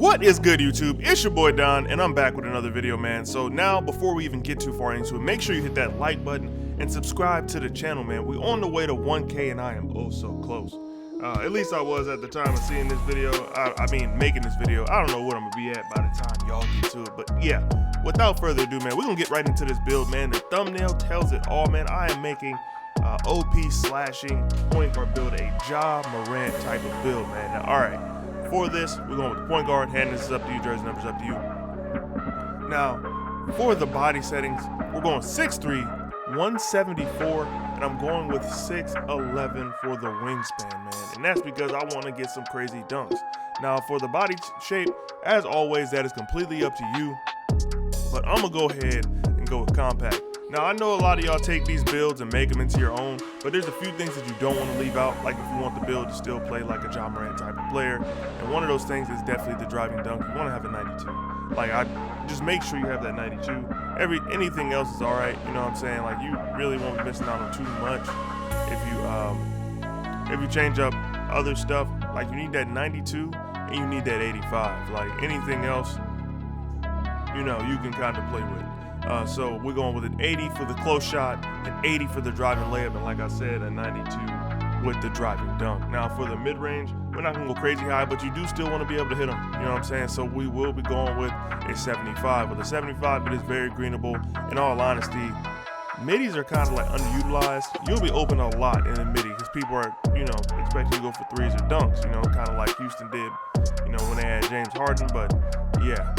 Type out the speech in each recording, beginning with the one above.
What is good, YouTube? It's your boy Don, and I'm back with another video, man. So now, before we even get too far into it, make sure you hit that like button and subscribe to the channel, man. We're on the way to 1K, and I am oh so close. At least I was at the time of seeing this video. I mean, making this video. I don't know what I'm gonna be at by the time y'all get to it, but yeah. Without further ado, man, we're gonna get right into this build, man. The thumbnail tells it all, man. I am making OP slashing point guard build, a Ja Morant type of build, man. Now, all right. For this, we're going with the point guard. Hand this is up to you. Jersey numbers up to you. Now, for the body settings, we're going 6'3", 174, and I'm going with 6'11" for the wingspan, man. And that's because I want to get some crazy dunks. Now, for the body shape, as always, that is completely up to you. But I'm going to go ahead and go with compact. Now, I know a lot of y'all take these builds and make them into your own, but there's a few things that you don't want to leave out, like if you want the build to still play like a Ja Morant type of player. And one of those things is definitely the driving dunk. You want to have a 92. Like, I just make sure you have that 92. Anything else is all right, you know what I'm saying? Like, you really won't be missing out on too much if you change up other stuff. Like, you need that 92 and you need that 85. Like, anything else, you know, you can kind of play with. So we're going with an 80 for the close shot, an 80 for the driving layup, and like I said, a 92 with the driving dunk. Now for the mid-range, we're not going to go crazy high, but you do still want to be able to hit them. You know what I'm saying? So we will be going with a 75. With a 75, it is very greenable. In all honesty, middies are kind of like underutilized. You'll be open a lot in the midi because people are, you know, expecting to go for threes or dunks, you know, kind of like Houston did, you know, when they had James Harden. But yeah,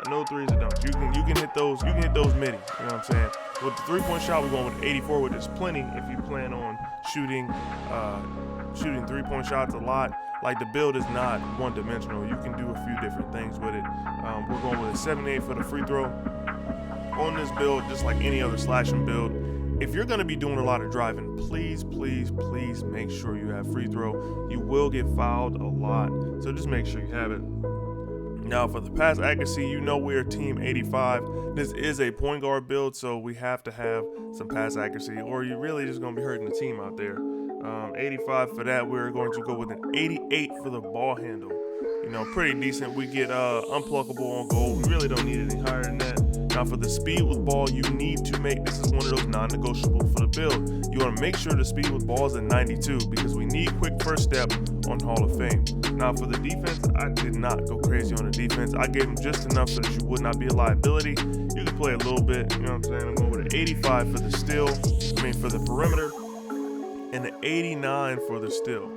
no threes or dunks. You can hit those. You can hit those middies. You know what I'm saying? With the 3-point shot, we're going with 84, which is plenty if you plan on shooting 3-point shots a lot. Like, the build is not one-dimensional. You can do a few different things with it. We're going with a 78 for the free throw. On this build, just like any other slashing build, if you're going to be doing a lot of driving, please make sure you have free throw. You will get fouled a lot, so just make sure you have it. Now for the pass accuracy, you know we're team 85. This is a point guard build, so we have to have some pass accuracy, or you're really just going to be hurting the team out there. 85 for that. We're going to go with an 88 for the ball handle. You know, pretty decent. We get unpluckable on goal. We really don't need any higher than that. Now for the speed with ball, you need to make, this is one of those non-negotiables for the build. You want to make sure the speed with ball is at 92 because we need quick first step on Hall of Fame. Now for the defense, I did not go crazy on the defense. I gave them just enough so that you would not be a liability. You can play a little bit, you know what I'm saying? I'm going with an 85 for the steal, for the perimeter, and an 89 for the steal.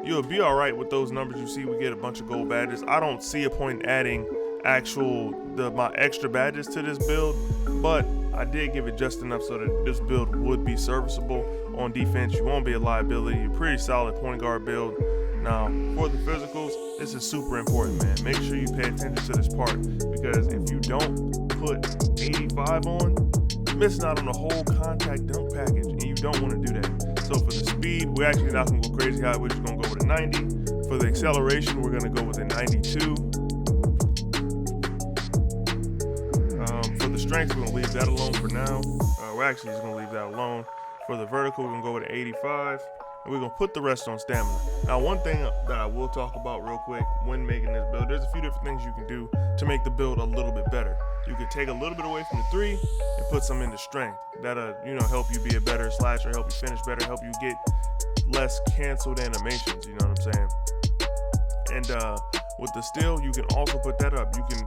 You'll be all right with those numbers. You see we get a bunch of gold badges. I don't see a point in adding my extra badges to this build, but I did give it just enough so that this build would be serviceable. On defense, you won't be a liability. You're pretty solid point guard build. Now for the physicals, this is super important, man. Make sure you pay attention to this part, because if you don't put 85 on, you're missing out on the whole contact dunk package, and you don't want to do that. So for the speed, we're actually not going to go crazy high. We're just going to go with a 90. For the acceleration, we're going to go with a 92. For the strength, we're going to leave that alone for now. We're actually just going to leave that alone. For the vertical, we're going to go with an 85. And we're going to put the rest on stamina. Now, one thing that I will talk about real quick when making this build, there's a few different things you can do to make the build a little bit better. You could take a little bit away from the 3 and put some into strength. That'll, you know, help you be a better slasher, help you finish better, help you get less canceled animations, you know what I'm saying? And with the steal, you can also put that up. You can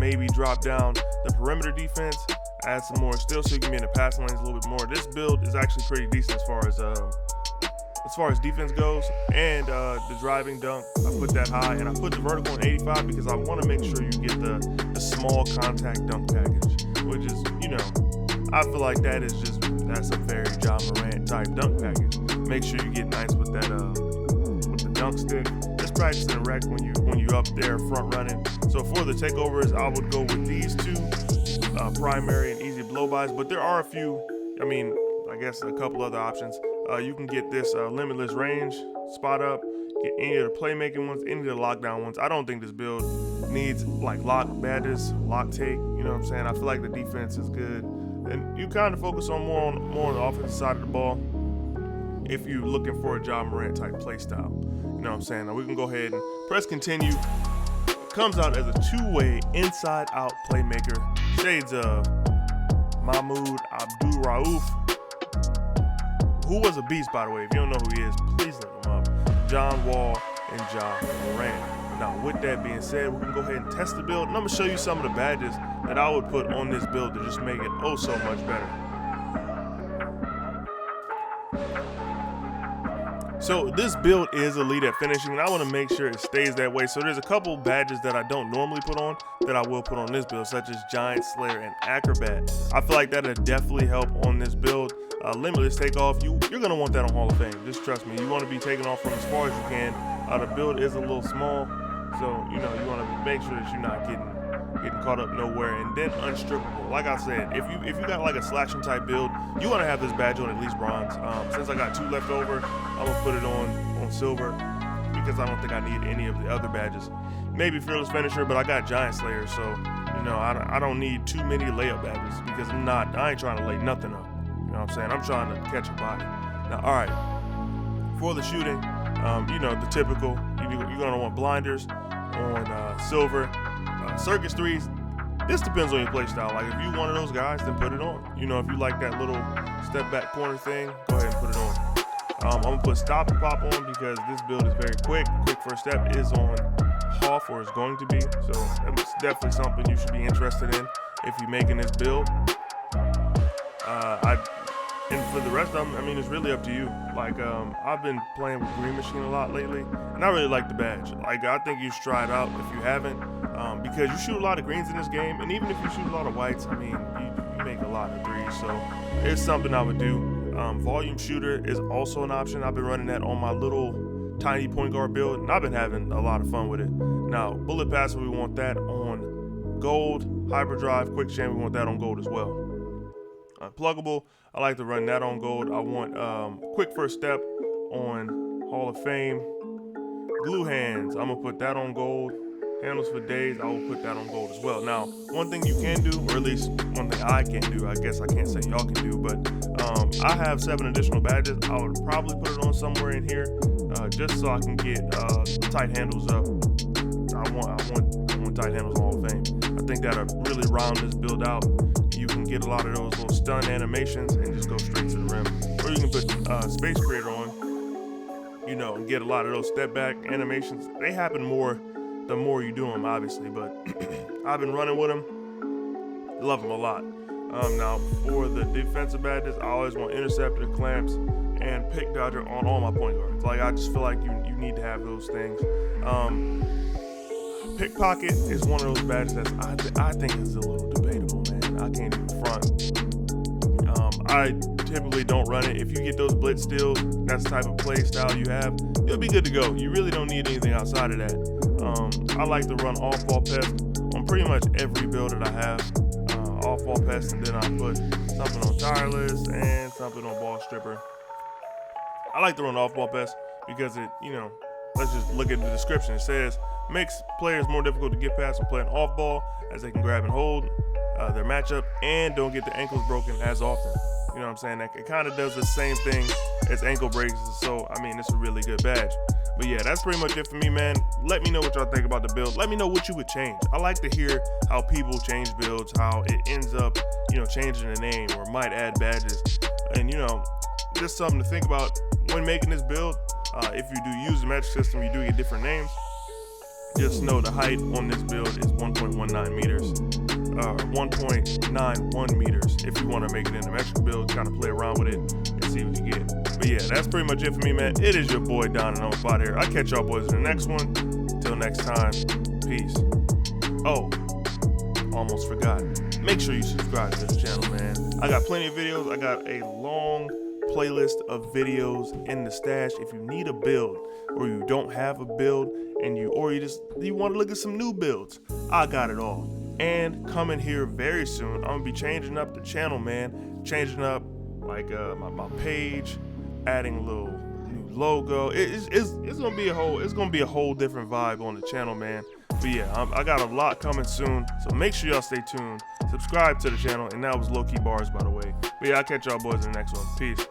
maybe drop down the perimeter defense, add some more steal so you can be in the passing lanes a little bit more. This build is actually pretty decent as far as defense goes, and the driving dunk, I put that high, and I put the vertical on 85 because I want to make sure you get the small contact dunk package, which is, you know, I feel like that's a very Ja Morant type dunk package. Make sure you get nice with that with the dunk stick. Just practice in rec when you up there front running. So for the takeovers, I would go with these two, primary and easy blow-bys, but there are a few, I guess a couple other options. You can get this limitless range, spot up, get any of the playmaking ones, any of the lockdown ones. I don't think this build needs like lock badges, lock take, you know what I'm saying? I feel like the defense is good. And you kind of focus on more on the offensive side of the ball if you're looking for a Ja Morant type play style. You know what I'm saying? Now we can go ahead and press continue. comes out as a two-way inside-out playmaker. Shades of Mahmoud Abdul Rauf, who was a beast, by the way. If you don't know who he is, please look him up. John Wall and Ja Morant. Now, with that being said, we can go ahead and test the build, and I'm gonna show you some of the badges that I would put on this build to just make it oh so much better. So this build is elite at finishing, and I want to make sure it stays that way. So there's a couple badges that I don't normally put on that I will put on this build, such as Giant Slayer and Acrobat. I feel like that'll definitely help on this build. Limitless takeoff, you're gonna want that on Hall of Fame. Just trust me, you want to be taking off from as far as you can. The build is a little small, so you want to make sure that you're not getting caught up nowhere. And then unstrippable. Like I said, if you got like a slashing type build, you want to have this badge on at least bronze. Since I got 2 left over, I'm gonna put it on silver because I don't think I need any of the other badges. Maybe Fearless Finisher, but I got Giant Slayer, so I don't need too many layup badges because I ain't trying to lay nothing up. You know what I'm saying? I'm trying to catch a body. Now, all right, for the shooting, the typical, you're gonna want blinders on silver. Circus threes, this depends on your play style. Like if you one of those guys, then put it on. If you like that little step back corner thing, go ahead and put it on. I'm gonna put stop and pop on because this build is very quick. Quick first step is on Hoff, or is going to be. So that's definitely something you should be interested in if you're making this build. And for the rest of them, it's really up to you. Like, I've been playing with Green Machine a lot lately, and I really like the badge. Like, I think you should try it out if you haven't, because you shoot a lot of greens in this game, and even if you shoot a lot of whites, you make a lot of threes, so it's something I would do. Volume shooter is also an option. I've been running that on my little tiny point guard build, and I've been having a lot of fun with it. Now, bullet passer, we want that on gold. Hyperdrive, quick chain, we want that on gold as well. Pluggable, I like to run that on gold. I want quick first step on Hall of Fame. Glue hands, I'm gonna put that on gold. Handles for days, I will put that on gold as well. Now, one thing you can do, or at least one thing I can do, I guess I can't say y'all can do, but I have 7 additional badges. I would probably put it on somewhere in here, just so I can get tight handles up. I want tight handles on Hall of Fame. I think that'll really round this build out. You can get a lot of those little stun animations and just go straight to the rim. Or you can put Space Creator on, and get a lot of those step back animations. They happen more the more you do them, obviously, but I've been running with them. Love them a lot. Now, for the defensive badges, I always want Interceptor, Clamps, and Pick Dodger on all my point guards. Like, I just feel like you need to have those things. Pickpocket is one of those badges that I think is a little debatable, man. I can't even front. I typically don't run it. If you get those blitz steals, that's the type of play style you have, it'll be good to go. You really don't need anything outside of that. I like to run off-ball pest on pretty much every build that I have. Off-ball pest, and then I put something on tireless and something on ball stripper. I like to run off-ball pest because it, let's just look at the description. It says, makes players more difficult to get past when playing off-ball, as they can grab and hold their matchup and don't get their ankles broken as often. You know what I'm saying? It kind of does the same thing as ankle breaks, so it's a really good badge. But yeah, that's pretty much it for me, man. Let me know what y'all think about the build. Let me know what you would change. I like to hear how people change builds, how it ends up, changing the name or might add badges. And, just something to think about when making this build. If you do use the metric system, you do get different names. Just know the height on this build is 1.19 meters. 1.91 meters if you want to make it in the metric build, kind of play around with it and see what you get. But yeah, that's pretty much it for me, man. It is your boy Don, and I'm out here. I'll catch y'all boys in the next one. Till next time, peace. Oh, almost forgot. Make sure you subscribe to this channel, man. I got plenty of videos. I got a long playlist of videos in the stash. If you need a build, or you don't have a build, and you want to look at some new builds, I got it all. And coming here very soon, I'm gonna be changing up the channel, man. Changing up like my page, adding a little new logo. It's gonna be a whole different vibe on the channel, man. But yeah, I got a lot coming soon, so make sure y'all stay tuned. Subscribe to the channel, and that was Low Key Bars, by the way. But yeah, I'll catch y'all boys in the next one. Peace.